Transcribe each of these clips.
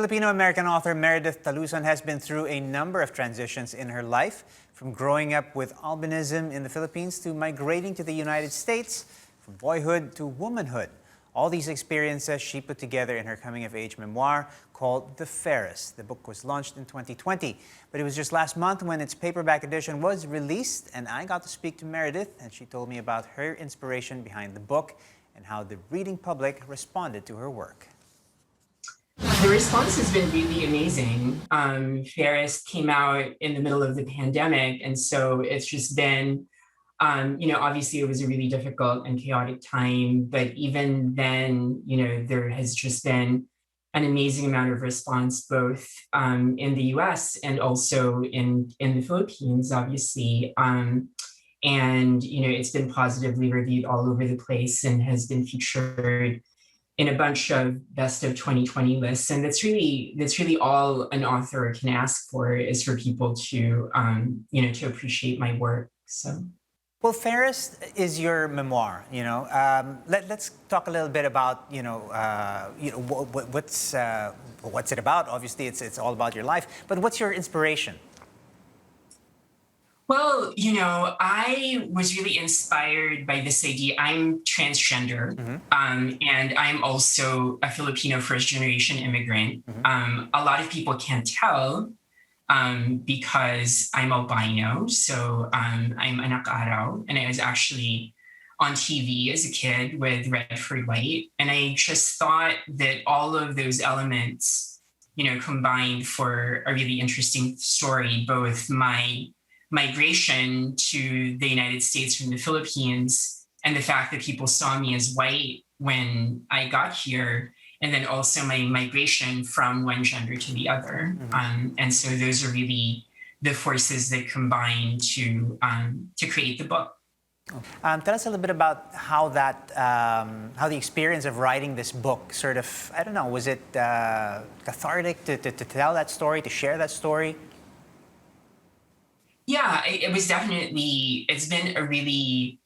Filipino-American author Meredith Talusan has been through a number of transitions in her life, from growing up with albinism in the Philippines to migrating to the United States, from boyhood to womanhood. All these experiences she put together in her coming-of-age memoir called The Fairest. The book was launched in 2020, but it was just last month when its paperback edition was released, and I got to speak to Meredith, and she told me about her inspiration behind the book and how the reading public responded to her work. The response has been really amazing. Fairest came out in the middle of the pandemic, and so it's just been, obviously it was a really difficult and chaotic time, but even then, there has just been an amazing amount of response, both in the US and also in the Philippines, obviously. And it's been positively reviewed all over the place and has been featured in a bunch of best of 2020 lists. And that's really all an author can ask for, is for people to, to appreciate my work, so. Well, Fairest is your memoir, Let's talk a little bit about, what's it about? Obviously, it's all about your life, but what's your inspiration? Well, I was really inspired by this idea. I'm transgender, and I'm also a Filipino first-generation immigrant. A lot of people can't tell because I'm albino, so I'm anak araw, and I was actually on TV as a kid with Red for White, and I just thought that all of those elements, combined for a really interesting story, both my migration to the United States from the Philippines and the fact that people saw me as white when I got here, and then also my migration from one gender to the other. And so those are really the forces that combine to create the book. Tell us a little bit about how how the experience of writing this book sort of, I don't know, was it cathartic to tell that story, to share that story? Yeah, it's been a really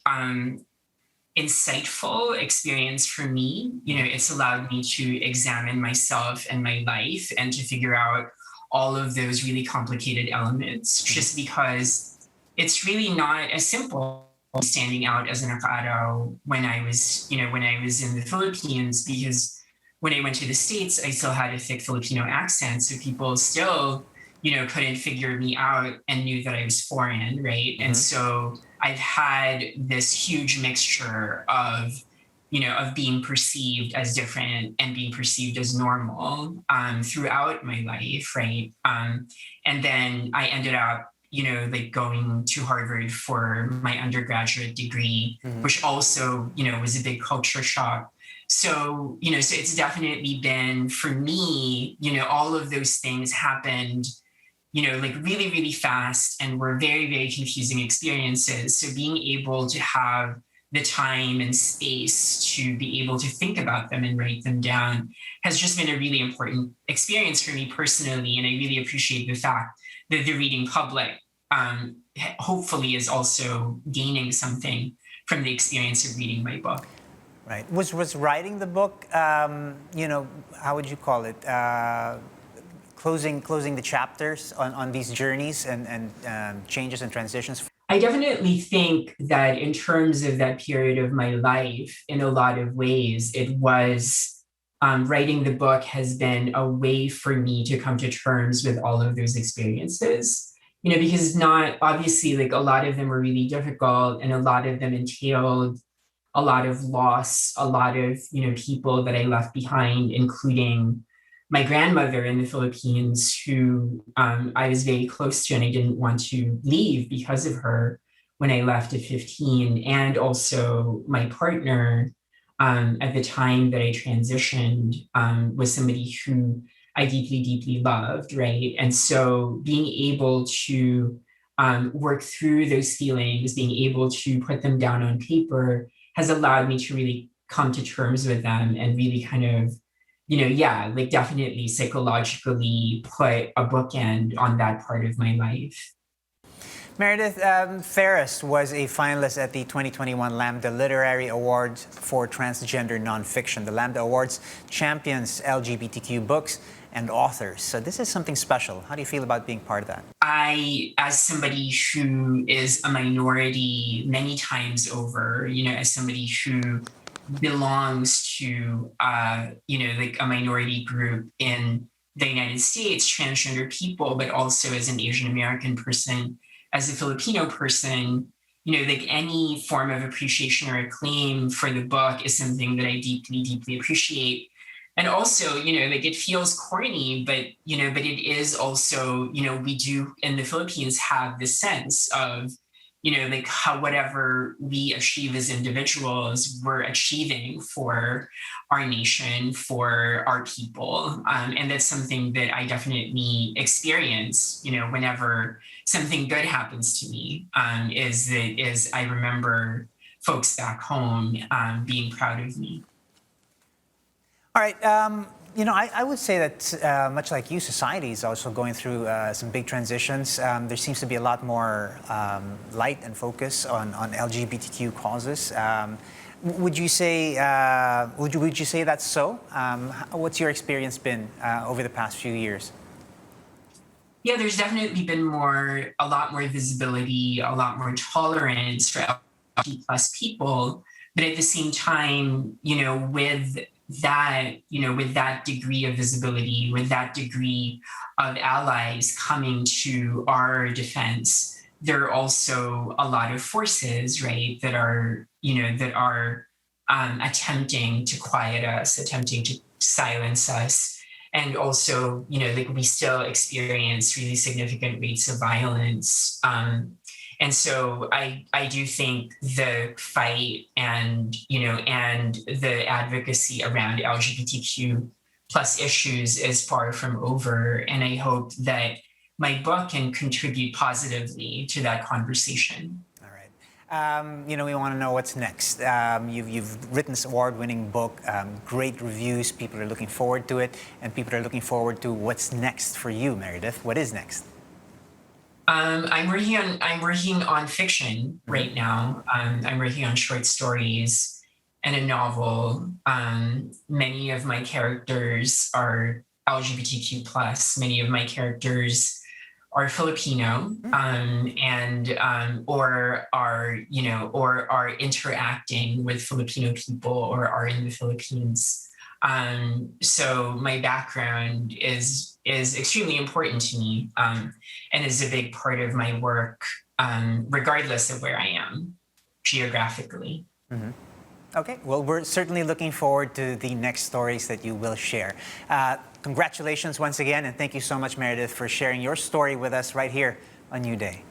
insightful experience for me. It's allowed me to examine myself and my life and to figure out all of those really complicated elements, just because it's really not as simple standing out as an Nakaraw when I was in the Philippines, because when I went to the States, I still had a thick Filipino accent, so people still couldn't figure me out and knew that I was foreign, right? And so I've had this huge mixture of being perceived as different and being perceived as normal throughout my life, right? And then I ended up, going to Harvard for my undergraduate degree, which also, was a big culture shock. So, so it's definitely been, for me, all of those things happened really, really fast, and were very, very confusing experiences. So being able to have the time and space to be able to think about them and write them down has just been a really important experience for me personally. And I really appreciate the fact that the reading public hopefully is also gaining something from the experience of reading my book. Right. Was writing the book, how would you call it? Closing the chapters on these journeys and changes and transitions? I definitely think that in terms of that period of my life, in a lot of ways, it was writing the book has been a way for me to come to terms with all of those experiences, because not obviously, like, a lot of them were really difficult, and a lot of them entailed a lot of loss, a lot of, people that I left behind, including my grandmother in the Philippines, who I was very close to, and I didn't want to leave because of her when I left at 15, and also my partner at the time that I transitioned was somebody who I deeply, deeply loved, right? And so being able to work through those feelings, being able to put them down on paper, has allowed me to really come to terms with them and really kind of, definitely psychologically put a bookend on that part of my life. Meredith, Fairest was a finalist at the 2021 Lambda Literary Awards for Transgender Nonfiction. The Lambda Awards champions LGBTQ books and authors. So this is something special. How do you feel about being part of that? I, as somebody who is a minority many times over, as somebody who belongs to, like a minority group in the United States, transgender people, but also as an Asian American person, as a Filipino person, like any form of appreciation or acclaim for the book is something that I deeply, deeply appreciate. And also, like it feels corny, but it is also, we do in the Philippines have this sense of, like how whatever we achieve as individuals, we're achieving for our nation, for our people. And that's something that I definitely experience, whenever something good happens to me, is I remember folks back home being proud of me. All right. I would say that much like you, society is also going through some big transitions. There seems to be a lot more light and focus on LGBTQ causes. Would you say would you say that's so? What's your experience been over the past few years? Yeah, there's definitely been a lot more visibility, a lot more tolerance for LGBT plus people. But at the same time, with that degree of visibility, with that degree of allies coming to our defense, there are also a lot of forces, right, that are attempting to quiet us, attempting to silence us. And also, like we still experience really significant rates of violence. And so I do think the fight and the advocacy around LGBTQ plus issues is far from over. And I hope that my book can contribute positively to that conversation. All right. We want to know what's next. You've written this award-winning book, great reviews. People are looking forward to it, and people are looking forward to what's next for you, Meredith. What is next? I'm working on fiction right now. I'm working on short stories and a novel. Many of my characters are LGBTQ plus. Many of my characters are Filipino, or are interacting with Filipino people or are in the Philippines. So my background is extremely important to me, and is a big part of my work, regardless of where I am geographically. Mm-hmm. Okay, well, we're certainly looking forward to the next stories that you will share. Congratulations once again, and thank you so much, Meredith, for sharing your story with us right here on New Day.